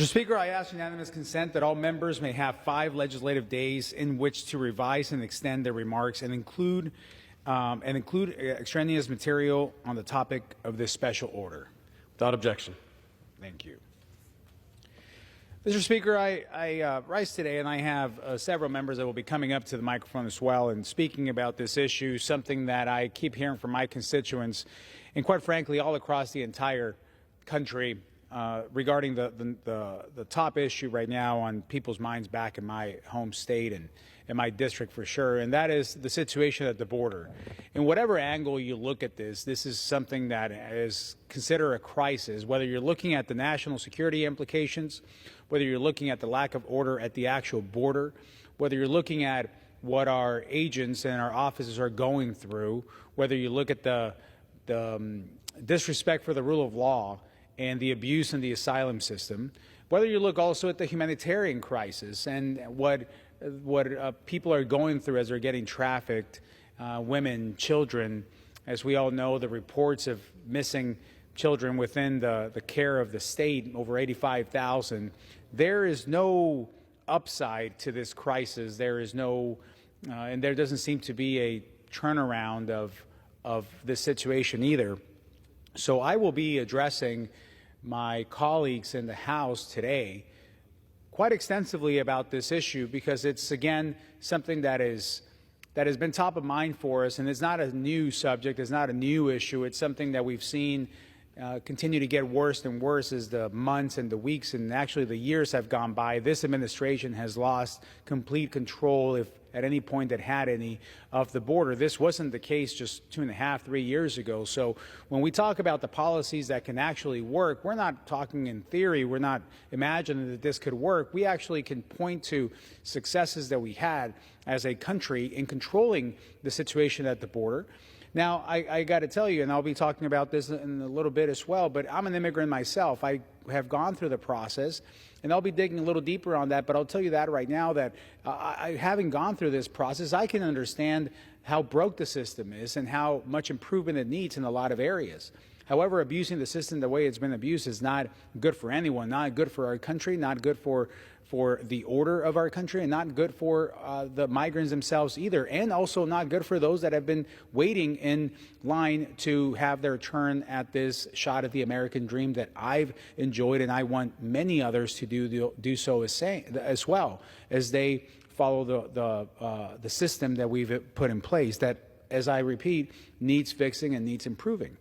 Mr. Speaker, I ask unanimous consent that all members may have 5 legislative days in which to revise and extend their remarks and include extraneous material on the topic of this special order. Without objection. Thank you. Mr. Speaker, I rise today and I have several members that will be coming up to the microphone as well and speaking about this issue, something that I keep hearing from my constituents and quite frankly all across the entire country regarding the top issue right now on people's minds back in my home state and in my district for sure, and that is the situation at the border. In whatever angle you look at this is something that is considered a crisis, whether you're looking at the national security implications, whether you're looking at the lack of order at the actual border, whether you're looking at what our agents and our officers are going through, whether you look at the disrespect for the rule of law and the abuse in the asylum system, whether you look also at the humanitarian crisis and what people are going through as they're getting trafficked, women, children. As we all know, the reports of missing children within the care of the state, over 85,000. There is no upside to this crisis. There is no, and there doesn't seem to be a turnaround of this situation either. So I will be addressing my colleagues in the House today quite extensively about this issue because it's, again, something that has been top of mind for us, and it's not a new subject, it's not a new issue. It's something that we've seen continue to get worse and worse as the months and the weeks and actually the years have gone by. This administration has lost complete control, if at any point it had any, of the border. This wasn't the case just 2.5, 3 years ago. So when we talk about the policies that can actually work, we're not talking in theory. We're not imagining that this could work. We actually can point to successes that we had as a country in controlling the situation at the border. Now, I got to tell you, and I'll be talking about this in a little bit as well, but I'm an immigrant myself. I have gone through the process, and I'll be digging a little deeper on that, but I'll tell you that right now that having gone through this process, I can understand how broke the system is and how much improvement it needs in a lot of areas. However, abusing the system the way it's been abused is not good for anyone, not good for our country, not good for the order of our country, and not good for the migrants themselves either, and also not good for those that have been waiting in line to have their turn at this shot at the American dream that I've enjoyed, and I want many others to do so as well as they follow the system that we've put in place that, as I repeat, needs fixing and needs improving.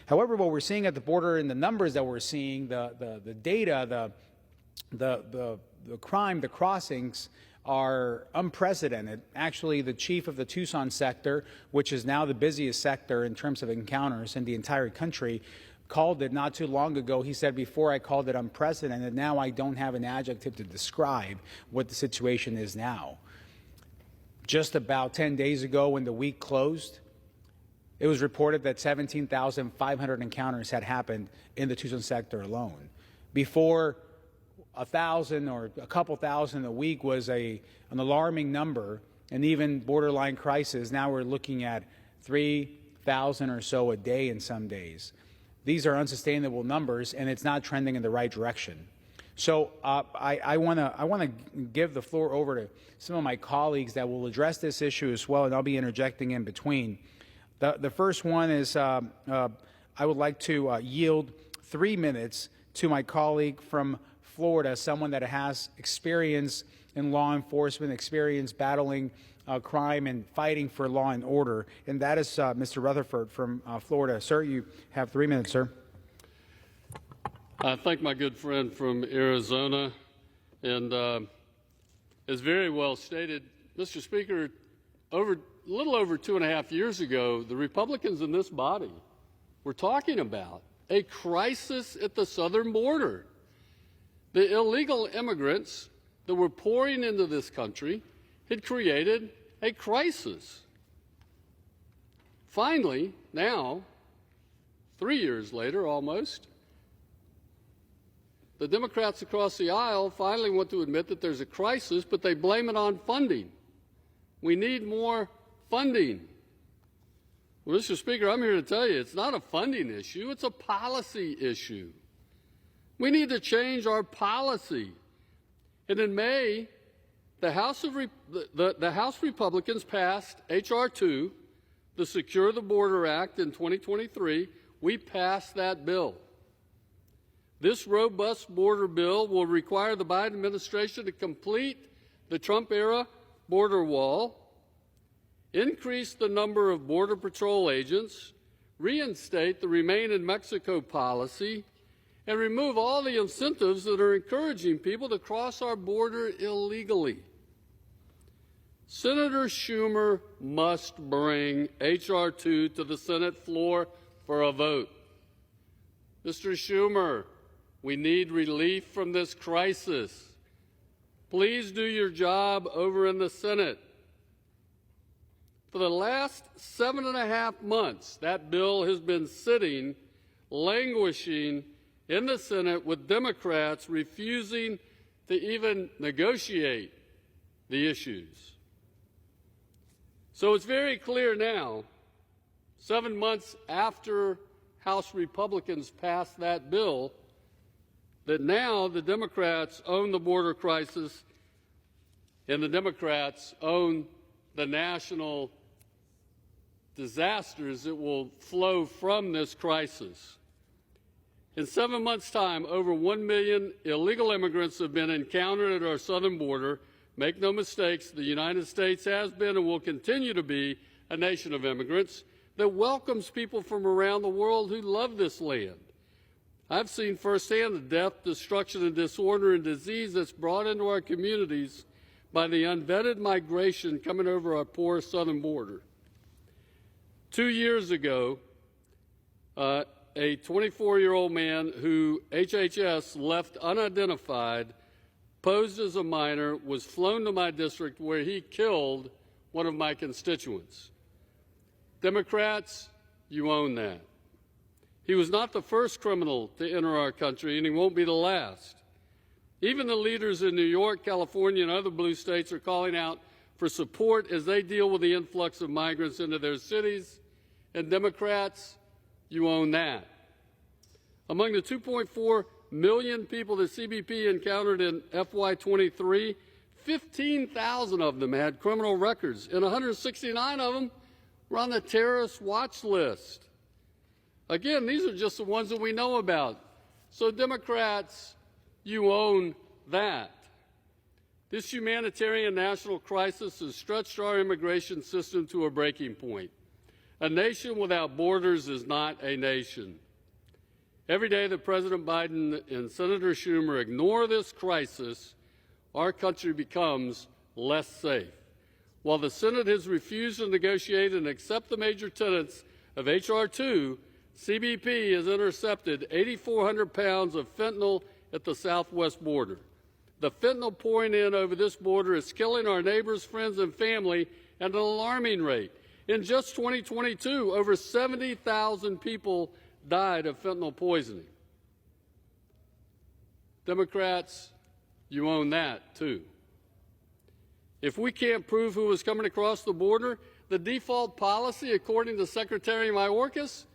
However, what we're seeing at the border and the numbers that we're seeing, the data, the crime, the crossings are unprecedented. Actually, the chief of the Tucson sector, which is now the busiest sector in terms of encounters in the entire country, called it not too long ago. He said, before I called it unprecedented, now I don't have an adjective to describe what the situation is now. Just about 10 days ago when the week closed, it was reported that 17,500 encounters had happened in the Tucson sector alone. Before, 1,000 or a couple thousand a week was an alarming number, and even borderline crisis. Now we're looking at 3,000 or so a day in some days. These are unsustainable numbers, and it's not trending in the right direction. So I want to give the floor over to some of my colleagues that will address this issue as well, and I'll be interjecting in between. The first one is I would like to yield 3 minutes to my colleague from Florida, someone that has experience in law enforcement, experience battling crime and fighting for law and order, and that is Mr. Rutherford from Florida. Sir, you have 3 minutes, sir. I thank my good friend from Arizona, and as very well stated, Mr. Speaker, a little over 2.5 years ago, the Republicans in this body were talking about a crisis at the southern border. The illegal immigrants that were pouring into this country had created a crisis. Finally, now, 3 years later almost, the Democrats across the aisle finally want to admit that there's a crisis, but they blame it on funding. We need more funding. Well, Mr. Speaker, I'm here to tell you it's not a funding issue, it's a policy issue. We need to change our policy. And in May, the House Republicans passed H.R. 2, the Secure the Border Act in 2023. We passed that bill. This robust border bill will require the Biden administration to complete the Trump-era border wall, increase the number of Border Patrol agents, reinstate the Remain in Mexico policy, and remove all the incentives that are encouraging people to cross our border illegally. Senator Schumer must bring H.R. 2 to the Senate floor for a vote. Mr. Schumer, we need relief from this crisis. Please do your job over in the Senate. For the last 7.5 months, that bill has been sitting, languishing in the Senate, with Democrats refusing to even negotiate the issues. So it's very clear now, 7 months after House Republicans passed that bill, that now the Democrats own the border crisis and the Democrats own the national disasters that will flow from this crisis. In 7 months' time, over 1 million illegal immigrants have been encountered at our southern border. Make no mistakes, the United States has been and will continue to be a nation of immigrants that welcomes people from around the world who love this land. I've seen firsthand the death, destruction, and disorder and disease that's brought into our communities by the unvetted migration coming over our poor southern border. 2 years ago, a 24-year-old man who HHS left unidentified, posed as a minor, was flown to my district where he killed one of my constituents. Democrats, you own that. He was not the first criminal to enter our country, and he won't be the last. Even the leaders in New York, California, and other blue states are calling out for support as they deal with the influx of migrants into their cities. And Democrats, you own that. Among the 2.4 million people that CBP encountered in FY23, 15,000 of them had criminal records, and 169 of them were on the terrorist watch list. Again, these are just the ones that we know about. So Democrats, you own that. This humanitarian national crisis has stretched our immigration system to a breaking point. A nation without borders is not a nation. Every day that President Biden and Senator Schumer ignore this crisis, our country becomes less safe. While the Senate has refused to negotiate and accept the major tenets of H.R. 2, CBP has intercepted 8,400 pounds of fentanyl at the southwest border. The fentanyl pouring in over this border is killing our neighbors, friends, and family at an alarming rate. In just 2022, over 70,000 people died of fentanyl poisoning. Democrats, you own that too. If we can't prove who is coming across the border, the default policy, according to Secretary Mayorkas,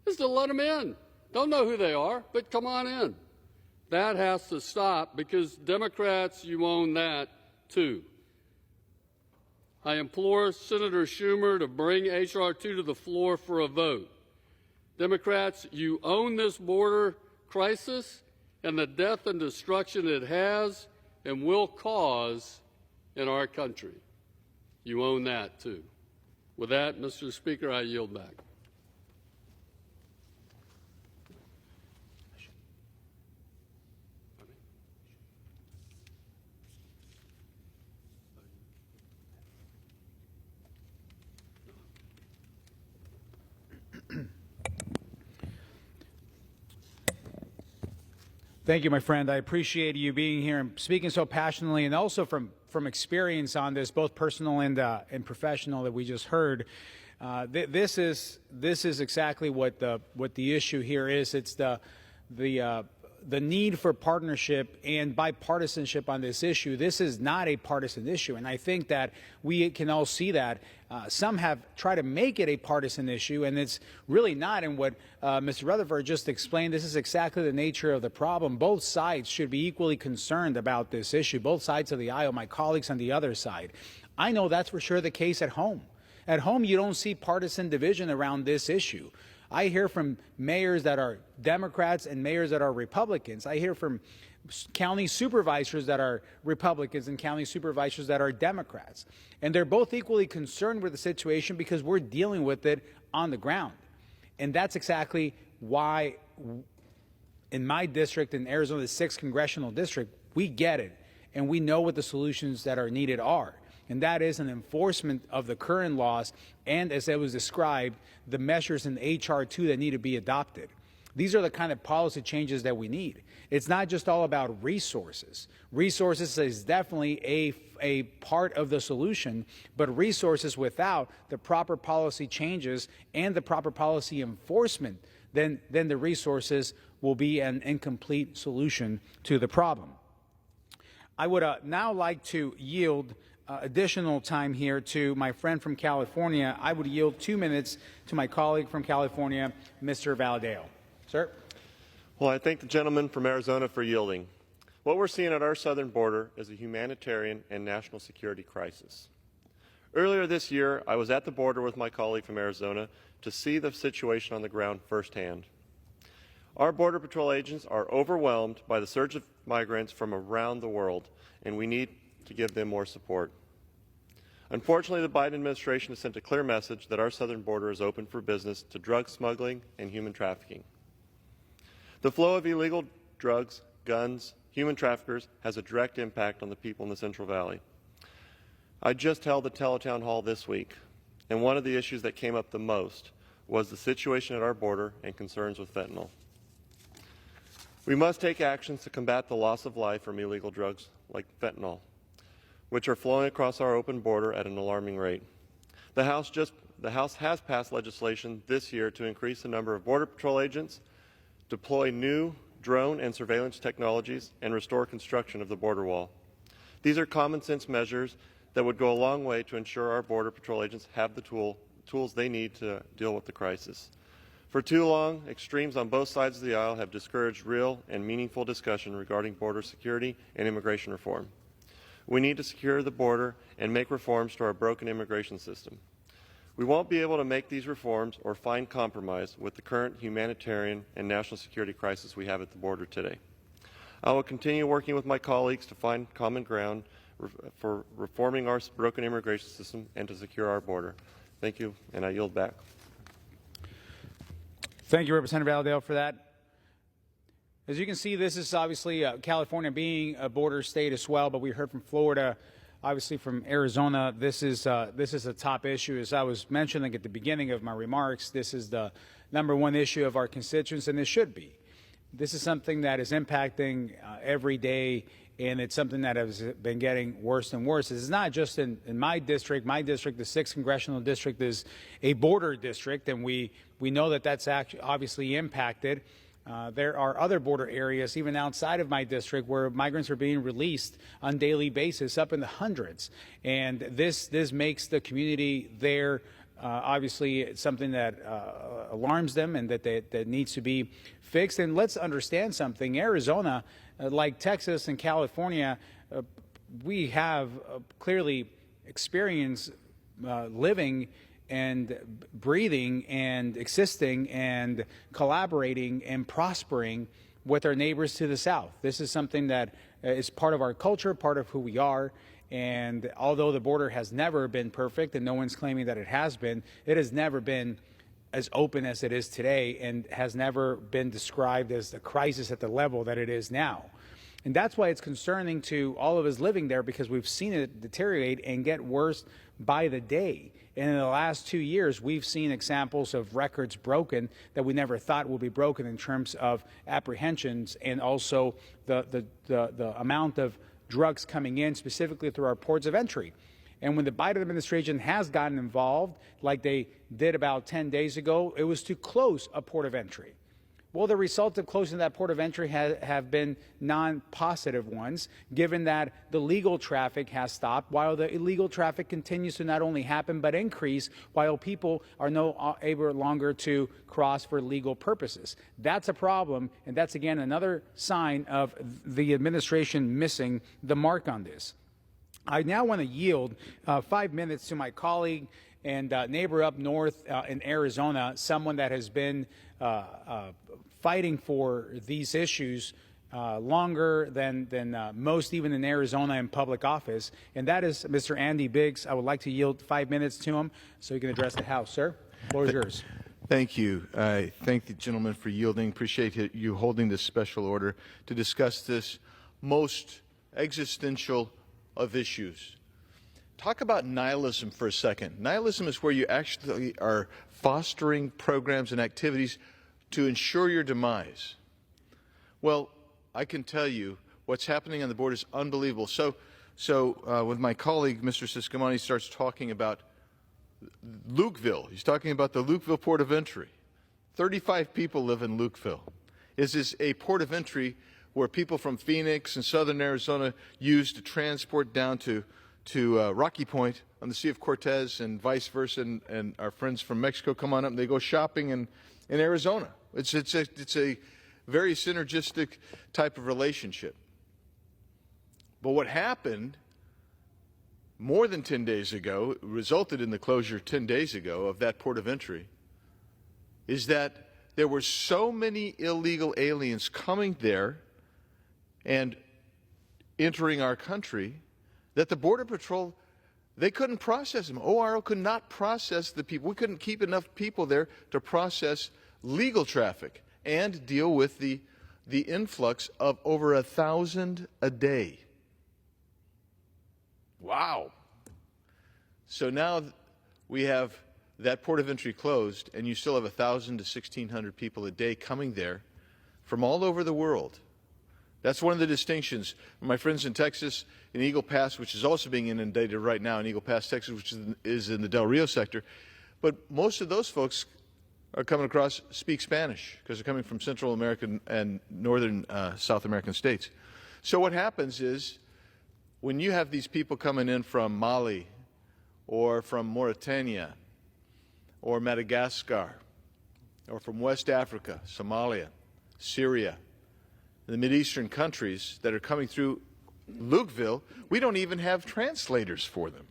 is to let them in. Don't know who they are, but come on in. That has to stop because Democrats, you own that too. I implore Senator Schumer to bring H.R. 2 to the floor for a vote. Democrats, you own this border crisis and the death and destruction it has and will cause in our country. You own that too. With that, Mr. Speaker, I yield back. Thank you, my friend. I appreciate you being here and speaking so passionately, and also from experience on this, both personal and professional, that we just heard. This is exactly what the issue here is. It's the the need for partnership and bipartisanship on this issue. This is not a partisan issue, and I think that we can all see that. Some have tried to make it a partisan issue, and it's really not. And what Mr. Rutherford just explained, this is exactly the nature of the problem. Both sides should be equally concerned about this issue, both sides of the aisle, my colleagues on the other side. I know that's for sure the case at home. At home, you don't see partisan division around this issue. I hear from mayors that are Democrats and mayors that are Republicans. I hear from county supervisors that are Republicans and county supervisors that are Democrats. And they're both equally concerned with the situation because we're dealing with it on the ground. And that's exactly why in my district, in Arizona's 6th congressional district, we get it. And we know what the solutions that are needed are. And that is an enforcement of the current laws and, as it was described, the measures in H.R. 2 that need to be adopted. These are the kind of policy changes that we need. It's not just all about resources. Resources is definitely a part of the solution, but resources without the proper policy changes and the proper policy enforcement, then the resources will be an incomplete solution to the problem. I would now like to yield additional time here to my friend from California. I would yield 2 minutes to my colleague from California, Mr. Valadao. Sir? Well, I thank the gentleman from Arizona for yielding. What we're seeing at our southern border is a humanitarian and national security crisis. Earlier this year, I was at the border with my colleague from Arizona to see the situation on the ground firsthand. Our Border Patrol agents are overwhelmed by the surge of migrants from around the world, and we need to give them more support. Unfortunately, the Biden administration has sent a clear message that our southern border is open for business to drug smuggling and human trafficking. The flow of illegal drugs, guns, human traffickers has a direct impact on the people in the Central Valley. I just held a teletown hall this week, and one of the issues that came up the most was the situation at our border and concerns with fentanyl. We must take actions to combat the loss of life from illegal drugs like fentanyl, which are flowing across our open border at an alarming rate. The House has passed legislation this year to increase the number of Border Patrol agents, deploy new drone and surveillance technologies, and restore construction of the border wall. These are common sense measures that would go a long way to ensure our Border Patrol agents have the tools they need to deal with the crisis. For too long, extremes on both sides of the aisle have discouraged real and meaningful discussion regarding border security and immigration reform. We need to secure the border and make reforms to our broken immigration system. We won't be able to make these reforms or find compromise with the current humanitarian and national security crisis we have at the border today. I will continue working with my colleagues to find common ground for reforming our broken immigration system and to secure our border. Thank you, and I yield back. Thank you, Representative Valadao, for that. As you can see, this is obviously California being a border state as well, but we heard from Florida, obviously from Arizona. This is a top issue. As I was mentioning at the beginning of my remarks, this is the #1 issue of our constituents, and it should be. This is something that is impacting every day, and it's something that has been getting worse and worse. This is not just in my district. My district, the 6th congressional district, is a border district, and we know that that's actually obviously impacted. There are other border areas, even outside of my district, where migrants are being released on a daily basis, up in the hundreds. And this makes the community there obviously something that alarms them and that needs to be fixed. And let's understand something. Arizona, like Texas and California, we have clearly experienced living and breathing and existing and collaborating and prospering with our neighbors to the south. This is something that is part of our culture, part of who we are. And although the border has never been perfect, and no one's claiming that it has never been as open as it is today, and has never been described as a crisis at the level that it is now. And that's why it's concerning to all of us living there, because we've seen it deteriorate and get worse by the day. And in the last 2 years, we've seen examples of records broken that we never thought would be broken in terms of apprehensions, and also the amount of drugs coming in, specifically through our ports of entry. And when the Biden administration has gotten involved, like they did about 10 days ago, it was to close a port of entry. Well, the results of closing that port of entry have been non-positive ones, given that the legal traffic has stopped, while the illegal traffic continues to not only happen but increase, while people are no able longer to cross for legal purposes. That's a problem, and that's, again, another sign of the administration missing the mark on this. I now want to yield 5 minutes to my colleague and neighbor up north in Arizona, someone that has been fighting for these issues longer than most, even in Arizona, in public office, and that is Mr. Andy Biggs. I would like to yield 5 minutes to him so he can address the House. Sir, the floor is yours. Thank you. I thank the gentleman for yielding. Appreciate you holding this special order to discuss this most existential of issues. Talk about nihilism for a second. Nihilism is where you actually are fostering programs and activities to ensure your demise. Well, I can tell you what's happening on the border is unbelievable. So with my colleague, Mr. Ciscomani, starts talking about Lukeville. He's talking about the Lukeville port of entry. 35 people live in Lukeville. This is a port of entry where people from Phoenix and southern Arizona use to transport down to Rocky Point on the Sea of Cortez and vice versa, and our friends from Mexico come on up and they go shopping in Arizona. It's a very synergistic type of relationship. But what happened more than 10 days ago, resulted in the closure 10 days ago of that port of entry, is that there were so many illegal aliens coming there and entering our country that the Border Patrol, they couldn't process them. ORO could not process the people. We couldn't keep enough people there to process legal traffic and deal with the influx of over 1,000 a day. Wow. So now we have that port of entry closed, and you still have 1,000 to 1,600 people a day coming there from all over the world. That's one of the distinctions. My friends in Texas, in Eagle Pass, which is also being inundated right now in Eagle Pass, Texas, which is in the Del Rio sector, but most of those folks are coming across, speak Spanish, because they're coming from Central American and Northern South American states. So what happens is, when you have these people coming in from Mali or from Mauritania or Madagascar or from West Africa, Somalia, Syria, the Mideastern countries that are coming through Lukeville, we don't even have translators for them.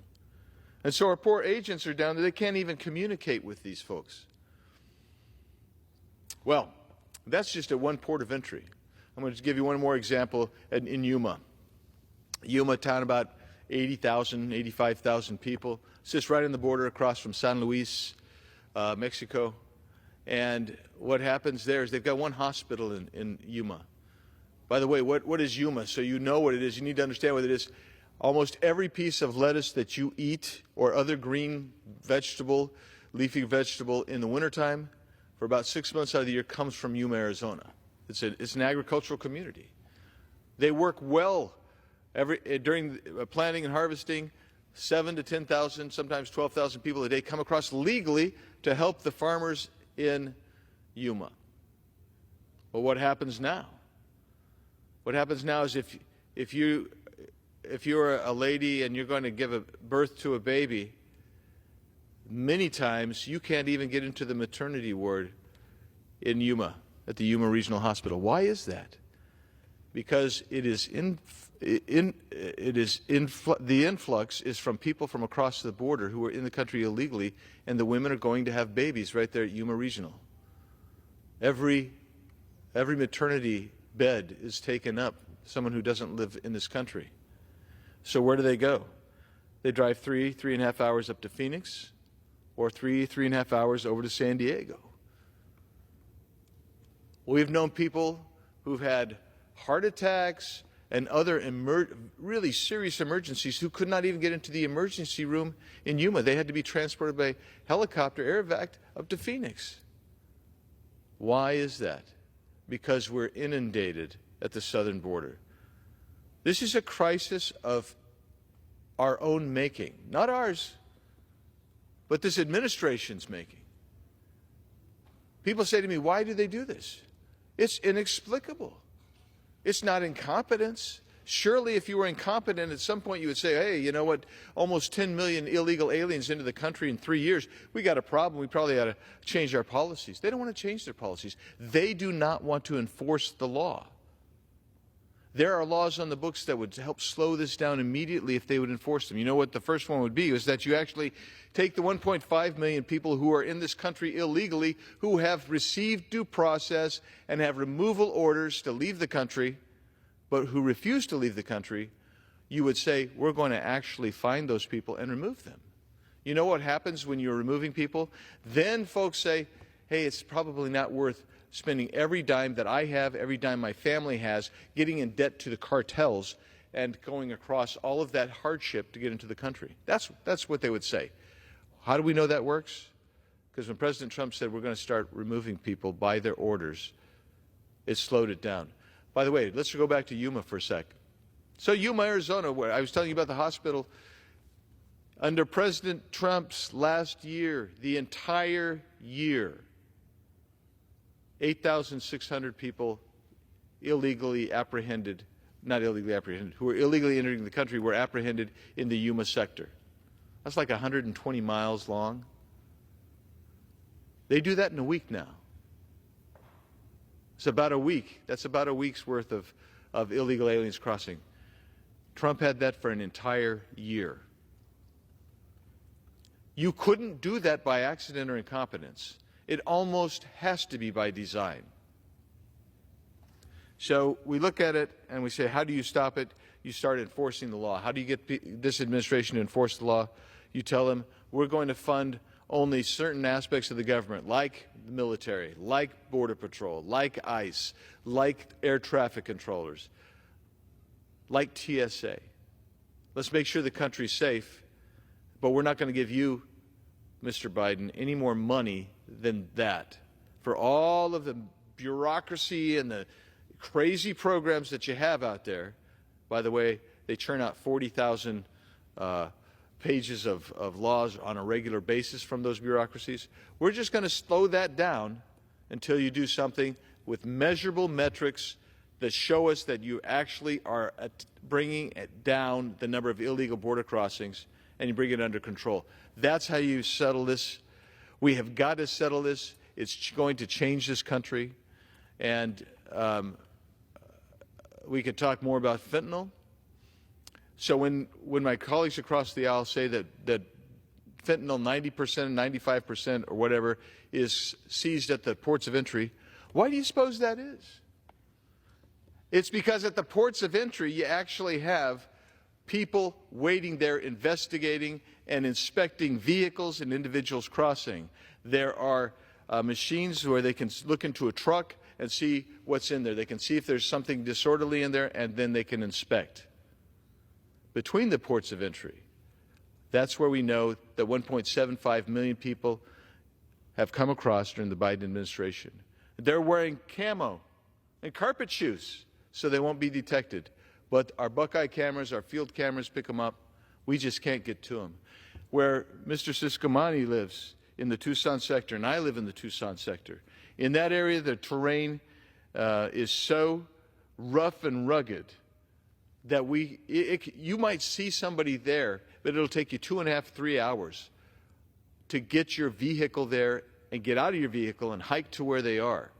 And so our poor agents are down there, they can't even communicate with these folks. Well, that's just at one port of entry. I'm going to give you one more example in Yuma. Yuma, town about 80,000, 85,000 people, sits right on the border across from San Luis, Mexico. And what happens there is they've got one hospital in Yuma. By the way, what is Yuma? So you know what it is. You need to understand what it is. Almost every piece of lettuce that you eat or other green vegetable, leafy vegetable in the wintertime for about 6 months out of the year comes from Yuma, Arizona. It's an agricultural community. They work well during planting and harvesting. 7,000 to 10,000, sometimes 12,000 people a day come across legally to help the farmers in Yuma. But what happens now? What happens now is if you're a lady and you're going to give birth to a baby, many times you can't even get into the maternity ward in Yuma, at the Yuma Regional Hospital. Why is that? Because the influx is from people from across the border who are in the country illegally, and the women are going to have babies right there at Yuma Regional. Every maternity bed is taken up, someone who doesn't live in this country. So where do they go? They drive 3.5 hours up to Phoenix, or 3.5 hours over to San Diego. We've known people who've had heart attacks and other really serious emergencies who could not even get into the emergency room in Yuma. They had to be transported by helicopter, air evac, up to Phoenix. Why is that? Because we're inundated at the southern border. This is a crisis of our own making, not ours, but this administration's making. People say to me, why do they do this? It's inexplicable. It's not incompetence. Surely if you were incompetent at some point you would say, hey, you know what, almost 10 million illegal aliens into the country in 3 years, we got a problem, we probably ought to change our policies. They don't want to change their policies. They do not want to enforce the law. There are laws on the books that would help slow this down immediately if they would enforce them. You know what the first one would be is that you actually take the 1.5 million people who are in this country illegally, who have received due process and have removal orders to leave the country, but who refuse to leave the country. You would say, we're going to actually find those people and remove them. You know what happens when you're removing people? Then folks say, hey, it's probably not worth spending every dime that I have, every dime my family has, getting in debt to the cartels and going across all of that hardship to get into the country. That's what they would say. How do we know that works? Because when President Trump said we're going to start removing people by their orders, it slowed it down. By the way, let's go back to Yuma for a sec. So Yuma, Arizona, where I was telling you about the hospital, under President Trump's last year, the entire year, 8,600 people illegally apprehended, not illegally apprehended, who were illegally entering the country were apprehended in the Yuma sector. That's like 120 miles long. They do that in a week now. It's about a week. That's about a week's worth of illegal aliens crossing. Trump had that for an entire year. You couldn't do that by accident or incompetence. It almost has to be by design. So we look at it and we say, how do you stop it? You start enforcing the law. How do you get this administration to enforce the law? You tell them, we're going to fund only certain aspects of the government, like the military, like Border Patrol, like ICE, like air traffic controllers, like TSA. Let's make sure the country's safe, but we're not going to give you, Mr. Biden, any more money than that for all of the bureaucracy and the crazy programs that you have out there. By the way, they churn out 40,000 pages of laws on a regular basis from those bureaucracies. We're just going to slow that down until you do something with measurable metrics that show us that you actually are bringing down the number of illegal border crossings and you bring it under control. That's how you settle this. We have got to settle this. It's going to change this country. And we could talk more about fentanyl. So when my colleagues across the aisle say that fentanyl 90%, 95% or whatever is seized at the ports of entry, why do you suppose that is? It's because at the ports of entry you actually have people waiting there investigating and inspecting vehicles and individuals crossing. There are machines where they can look into a truck and see what's in there. They can see if there's something disorderly in there, and then they can inspect. Between the ports of entry, that's where we know that 1.75 million people have come across during the Biden administration. They're wearing camo and carpet shoes so they won't be detected. But our Buckeye cameras, our field cameras pick them up. We just can't get to them. Where Mr. Ciscomani lives in the Tucson sector, and I live in the Tucson sector, in that area the terrain is so rough and rugged that you might see somebody there, but it'll take you 2.5, 3 hours to get your vehicle there and get out of your vehicle and hike to where they are.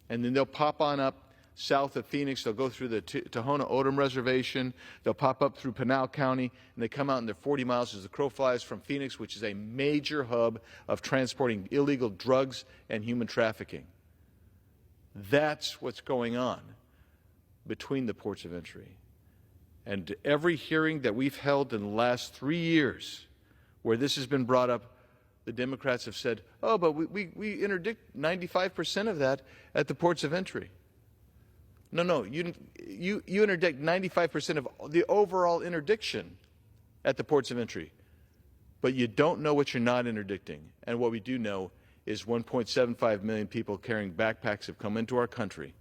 And then they'll pop on up south of Phoenix. They'll go through the Tohono O'odham Reservation. They'll pop up through Pinal County, and they come out and they're 40 miles as the crow flies from Phoenix, which is a major hub of transporting illegal drugs and human trafficking. That's what's going on between the ports of entry. And every hearing that we've held in the last 3 years where this has been brought up, the Democrats have said, oh, but we interdict 95% of that at the ports of entry. No, you interdict 95% of the overall interdiction at the ports of entry. But you don't know what you're not interdicting. And what we do know is 1.75 million people carrying backpacks have come into our country.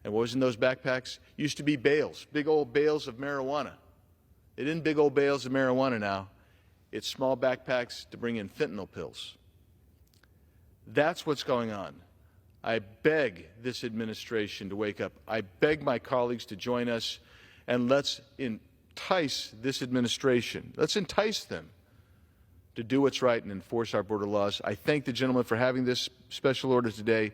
And what was in those backpacks? Used to be bales, big old bales of marijuana. It isn't big old bales of marijuana now. It's small backpacks to bring in fentanyl pills. That's what's going on. I beg this administration to wake up. I beg my colleagues to join us, and let's entice this administration. Let's entice them to do what's right and enforce our border laws. I thank the gentleman for having this special order today,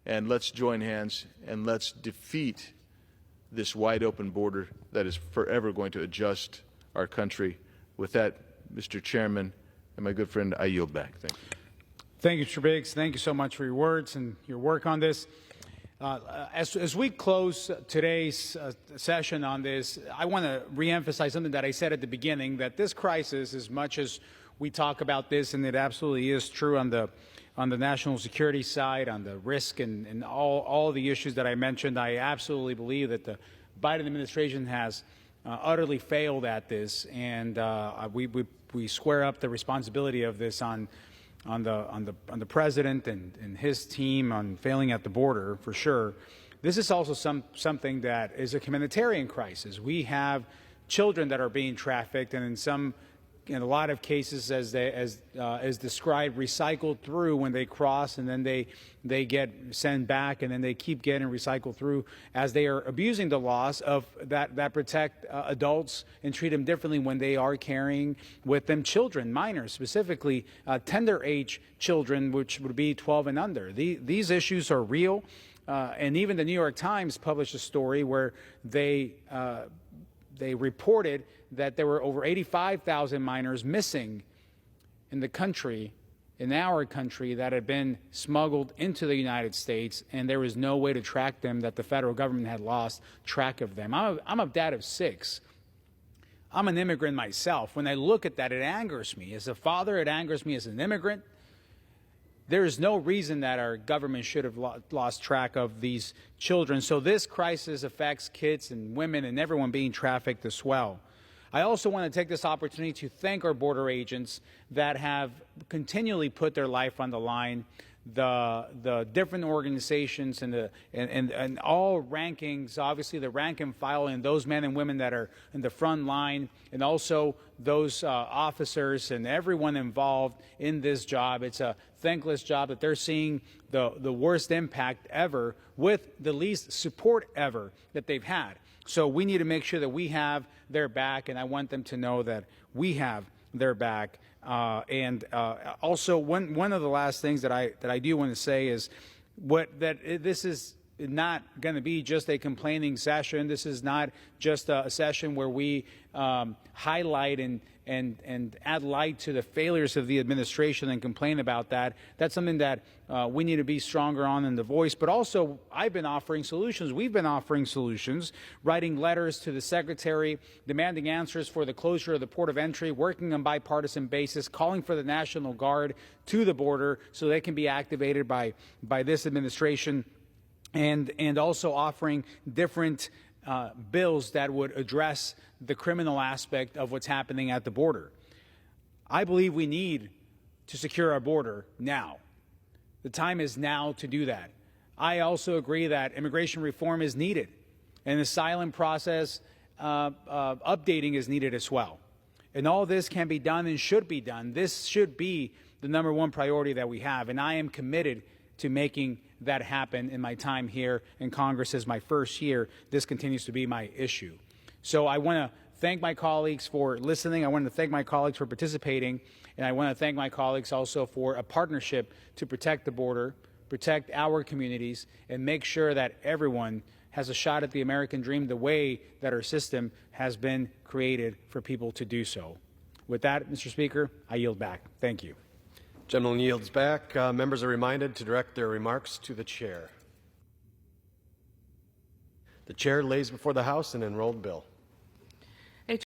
and let's join hands and let's defeat this wide open border that is forever going to adjust our country. With that, Mr. Chairman and my good friend, I yield back. Thank you. Thank you, Mr. Biggs. Thank you so much for your words and your work on this. As we close today's session on this, I want to reemphasize something that I said at the beginning, that this crisis, as much as we talk about this, and it absolutely is true on the national security side, on the risk and all the issues that I mentioned, I absolutely believe that the Biden administration has utterly failed at this, and we square up the responsibility of this on the president and his team on failing at the border, for sure. This is also something that is a humanitarian crisis. We have children that are being trafficked, and in a lot of cases, as described, recycled through when they cross, and then they get sent back, and then they keep getting recycled through as they are abusing the laws of that protect adults and treat them differently when they are carrying with them children, minors, specifically tender age children, which would be 12 and under. These issues are real, and even the New York Times published a story where they reported that there were over 85,000 minors missing in the country, in our country, that had been smuggled into the United States, and there was no way to track them, that the federal government had lost track of them. I'm a dad of 6. I'm an immigrant myself. When I look at that, it angers me. As a father, it angers me as an immigrant. There is no reason that our government should have lost track of these children. So this crisis affects kids and women and everyone being trafficked as well. I also want to take this opportunity to thank our border agents that have continually put their life on the line, the different organizations and all rankings, obviously the rank and file, and those men and women that are in the front line, and also those officers and everyone involved in this job. It's a thankless job that they're seeing the worst impact ever with the least support ever that they've had. So we need to make sure that we have their back, and I want them to know that we have their back. Also, one of the last things that I do want to say is this is not going to be just a complaining session. This is not just a session where we highlight and add light to the failures of the administration and complain about that. That's something that we need to be stronger on in the voice. But also, I've been offering solutions. We've been offering solutions, writing letters to the Secretary, demanding answers for the closure of the port of entry, working on bipartisan basis, calling for the National Guard to the border so they can be activated by this administration, and also offering different bills that would address the criminal aspect of what's happening at the border. I believe we need to secure our border now. The time is now to do that. I also agree that immigration reform is needed, and asylum process updating is needed as well. And all this can be done and should be done. This should be the #1 priority that we have, and I am committed to making that happen in my time here in Congress. As my first year, this continues to be my issue. So I want to thank my colleagues for listening. I want to thank my colleagues for participating. And I want to thank my colleagues also for a partnership to protect the border, protect our communities, and make sure that everyone has a shot at the American dream the way that our system has been created for people to do so. With that, Mr. Speaker, I yield back. Thank you. Gentleman yields back. Members are reminded to direct their remarks to the chair. The chair lays before the House an enrolled bill.